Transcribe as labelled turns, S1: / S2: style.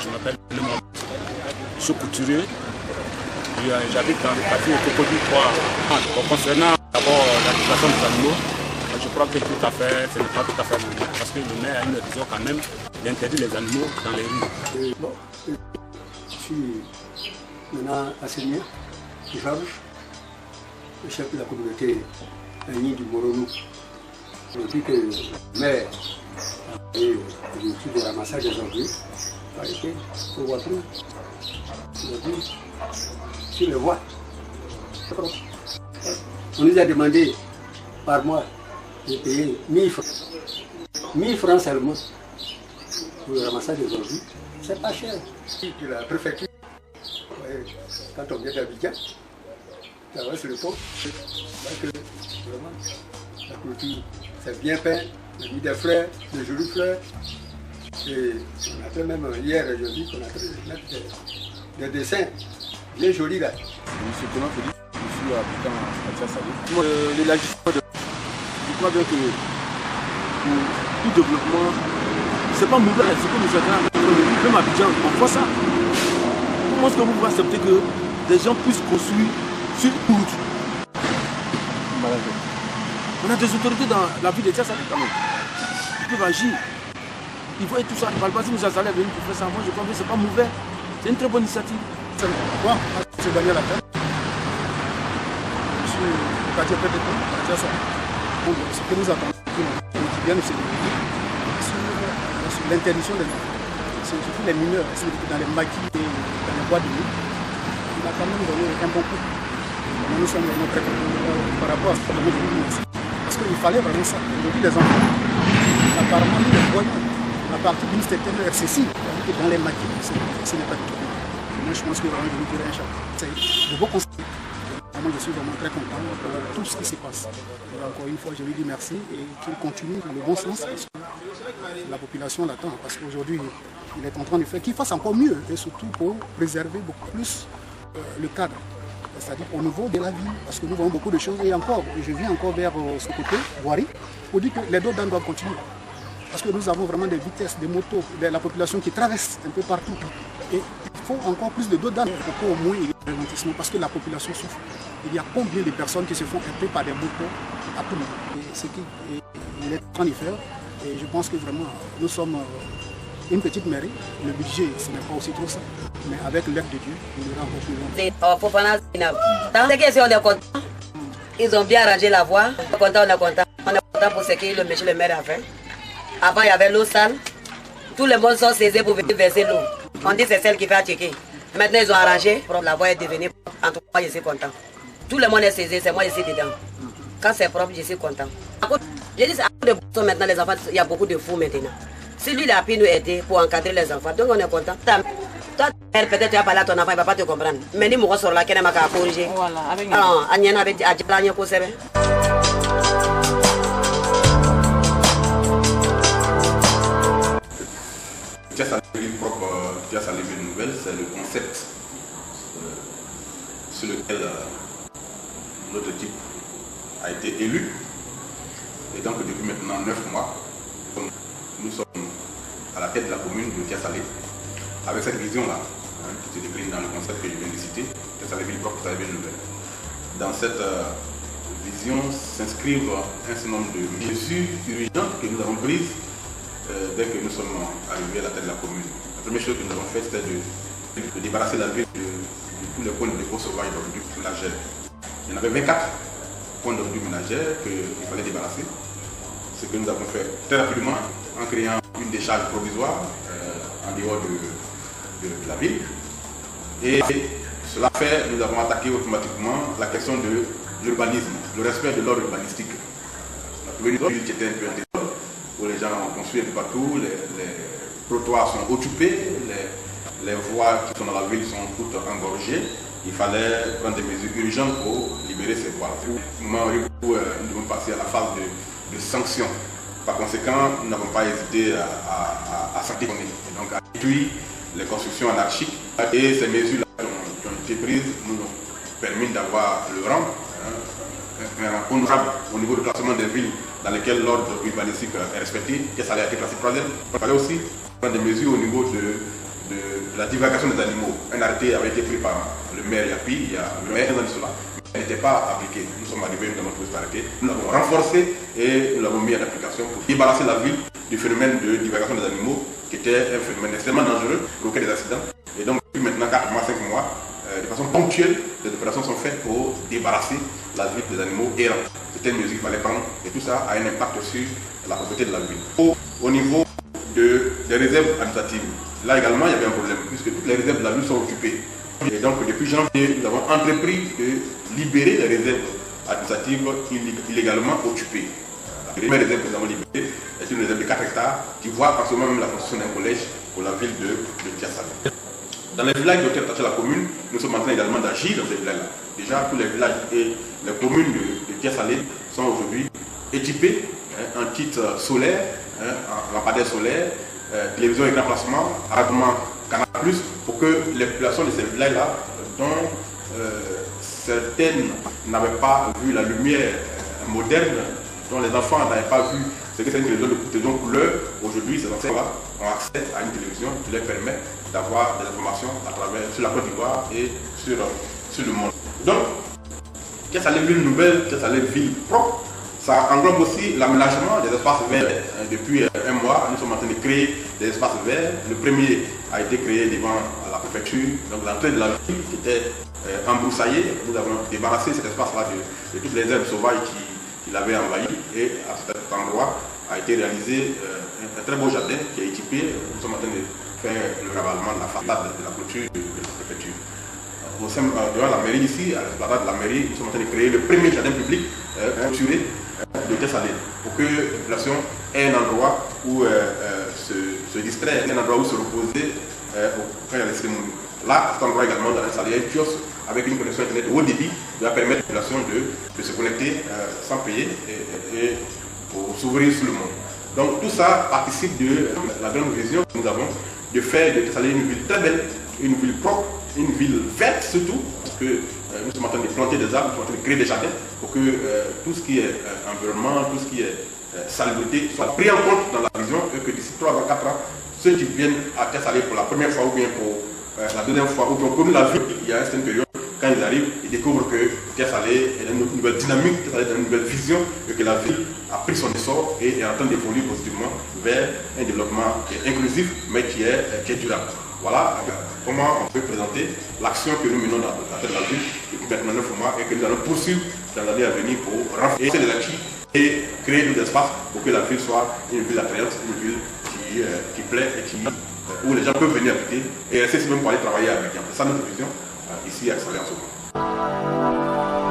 S1: je m'appelle Lémon. Je suis couturier. J'habite dans le quartier Cocody 3. Concernant d'abord la situation des animaux, je crois que tout à fait, ce n'est pas tout à fait normal. Parce que le maire a une décision quand même d'interdire les animaux dans les rues.
S2: Bon, je suis maintenant assigné Georges, le chef de la communauté Agni du Moronou. Je dis que le maire a eu l'habitude de ramassage des ordures. Il faut voir tout. Aujourd'hui, tu le vois. On nous a demandé par mois de payer 1000 francs. 1000 francs seulement pour le ramassage des ordures. C'est pas cher. De la préfecture, quand on vient d'Abidjan, ça va sur le pont, que vraiment, la clôture, c'est bien peint, on a mis des fleurs, de jolies fleurs. Et on a fait même hier, je dis qu'on a fait mettre des dessins bien jolis là.
S3: Monsieur Conan Félix, je suis habitant à Tiasalé. L'élargissement je crois bien que pour tout développement, c'est pas mauvais, c'est que nous avons même à Abidjan, on voit ça. Comment est-ce que vous pouvez accepter que des gens puissent construire sur une route? On a des autorités dans la ville de Tiasalé quand même. Ils peuvent agir. Ils voient tout ça. Ils ne parlent pas si nous allons venir pour faire ça. Moi je crois que ce n'est pas mauvais. C'est une très bonne initiative.
S4: Moi, je suis Daniel Attal. Je suis au quartier Pététon, à Tiasalé. Ce que nous attendons, qui viennent de se développer, sur l'interdiction des enfants. Surtout les mineurs, dans les maquis et dans les bois de nuit. Il a quand même donné un bon coup. Nous sommes vraiment très contents par rapport à ce que nous avons dit. Parce qu'il fallait vraiment ça. Aujourd'hui, les enfants, apparemment, nous les voyons. La partie ministérielle excessive, dans les maquis, ce n'est pas du tout. Moi, je pense que vraiment, je vous dirai un chat. C'est de beaux conseils. Moi, je suis vraiment très content de tout ce qui se passe. Et encore une fois, je lui dis merci et qu'il continue dans le bon sens parce que la population l'attend. Parce qu'aujourd'hui, il est en train de faire qu'il fasse encore mieux et surtout pour préserver beaucoup plus le cadre. C'est-à-dire au niveau de la ville, parce que nous voyons beaucoup de choses. Et encore, je viens encore vers ce côté, Boari, pour dire que les deux dames doivent continuer. Parce que nous avons vraiment des vitesses, des motos, la population qui traverse un peu partout. Et il faut encore plus de dos d'âne pour qu'au moins il y ait un ralentissement, parce que la population souffre. Il y a combien de personnes qui se font un peu par des motos à tout le monde. Et ce qu'il est en train de faire, et je pense que vraiment, nous sommes une petite mairie. Le budget, ce n'est pas aussi trop ça. Mais avec l'aide de Dieu, il ira encore plus loin.
S5: Dans ces questions, on est content. Ils ont bien arrangé la voie. On est content, on est content. On est content pour ce que monsieur le maire a fait. Avant, il y avait l'eau sale. Tout le monde sont saisis pour venir verser l'eau. On dit que c'est celle qui fait attiquer. Maintenant, ils ont arrangé. La voie est devenue propre. En tout cas, je suis content. Tout le monde est saisi, c'est moi, je suis dedans. Quand c'est propre, je suis content. Je dis, à cause de maintenant, les enfants, il y a beaucoup de fous maintenant. Si lui, il a pu nous aider pour encadrer les enfants, donc on est content. Toi, peut-être tu vas parler à ton enfant, il ne va pas te comprendre. Mais nous, nous sommes là, qui n'a pas corriger. Voilà, avec nous. Alors, Agnès avait dit,
S6: Tiasalé propre, Tiasalé Ville Nouvelle, c'est le concept sur lequel notre équipe a été élu. Et donc depuis maintenant 9 mois, nous sommes à la tête de la commune de Tiasalé, avec cette vision-là, qui se décline dans le concept que je viens de citer, Tiasalé Ville propre, Tiasalé Ville Nouvelle. Dans cette vision s'inscrivent un certain nombre de mesures urgentes que nous avons prises dès que nous sommes arrivés à la tête de la commune. La première chose que nous avons faite, c'était de débarrasser la ville de tous les points de dépôt sauvages d'ordures ménagères. Il y en avait 24 points d'ordures ménagères qu'il fallait débarrasser. Ce que nous avons fait très rapidement en créant une décharge provisoire en dehors de la ville. Et cela fait, nous avons attaqué automatiquement la question de l'urbanisme, le respect de l'ordre urbanistique. La commune qui était un peu intéressante, où les gens ont construit un peu partout, les trottoirs sont occupés, les voies qui sont dans la ville sont toutes engorgées. Il fallait prendre des mesures urgentes pour libérer ces voies. Au moment où nous devons passer à la phase de sanctions. Par conséquent, nous n'avons pas hésité à sanctionner, donc à détruire les constructions anarchiques. Et ces mesures-là qui ont été prises nous ont permis d'avoir le rang, un rang honorable au niveau du classement des villes dans lesquelles l'ordre urbanistique est respecté, qui a été classé troisième. Il fallait aussi prendre des mesures au niveau de la divagation des animaux. Un arrêté avait été pris par le maire Yapi il y a un an de cela. Elle n'était pas appliquée. Nous sommes arrivés dans notre arrêté. Nous l'avons renforcé et nous l'avons mis en application pour débarrasser la ville du phénomène de divagation des animaux qui était un phénomène extrêmement dangereux, provoquer des accidents. Et donc depuis maintenant 4 mois, 5 mois, de façon ponctuelle, des opérations sont faites pour débarrasser la ville des animaux errants. C'était une mesure qu'il fallait prendre et tout ça a un impact sur la propriété de la ville. Au niveau des réserves administratives, là également il y avait un problème puisque toutes les réserves de la ville sont occupées. Et donc depuis janvier, nous avons entrepris de libérer les réserves administratives illégalement occupées. La première réserve que nous avons libérée est une réserve de 4 hectares qui voit en ce moment même la construction d'un collège pour la ville de Tiassal. Dans les villages qui ont attaché à la commune, nous sommes en train également d'agir dans ces villages-là. Déjà, tous les villages et les communes de Tiassalé sont aujourd'hui équipés en kit solaire, en lampadaire solaire, télévision écran placement, rarement Canal+, pour que les populations de ces villages-là, dont certaines n'avaient pas vu la lumière moderne, dont les enfants n'avaient pas vu ce que c'est une télévision couleur, aujourd'hui ces enfants-là ont accès à une télévision qui leur permet d'avoir des informations à travers sur la Côte d'Ivoire et sur le monde. Donc, Tiassalé ville nouvelle, Tiassalé ville propre, ça englobe aussi l'aménagement des espaces verts. Depuis un mois, nous sommes en train de créer des espaces verts. Le premier a été créé devant la préfecture, donc l'entrée de la ville qui était embroussaillée. Nous avons débarrassé cet espace-là de toutes les herbes sauvages qui l'avaient envahi. Et à cet endroit a été réalisé un très beau jardin qui est équipé. Nous sommes en train de faire le ravalement de la façade de la clôture de la préfecture. Devant la mairie ici, à l'esplanade de la mairie, nous sommes en train de créer le premier jardin public clôturé de Tiassalé pour que la population ait un endroit où se distraire, un endroit où se reposer quand il y a les cérémonies. Là, à cet endroit également, dans l'installé un kiosque avec une connexion internet haut débit qui va permettre à la population de se connecter sans payer et pour s'ouvrir sur le monde. Donc tout ça participe de la grande vision que nous avons de faire de Tiassalé une ville très belle, une ville propre, une ville verte surtout, parce que nous sommes en train de planter des arbres, nous sommes en train de créer des jardins pour que tout ce qui est environnement, tout ce qui est salubrité soit pris en compte dans la vision et que d'ici 3 à 4 ans, ceux qui viennent à Tiassalé pour la première fois ou bien pour la deuxième fois ou qui ont connu la ville, il y a une certaine période, quand ils arrivent, ils découvrent que Tiassalé est dans une nouvelle dynamique, Tiassalé est dans une nouvelle vision et que la ville a pris son essor et est en train d'évoluer positivement vers un développement inclusif mais qui est durable. Voilà comment on peut présenter l'action que nous menons dans la tête de la ville depuis maintenant 9 mois et que nous allons poursuivre dans l'année à venir pour renforcer les acquis et créer d'autres espaces pour que la ville soit une ville attrayante, une ville qui plaît et où les gens peuvent venir habiter et rester même pour aller travailler à Abidjan. C'est ça notre vision ici à Tiassalé en ce moment.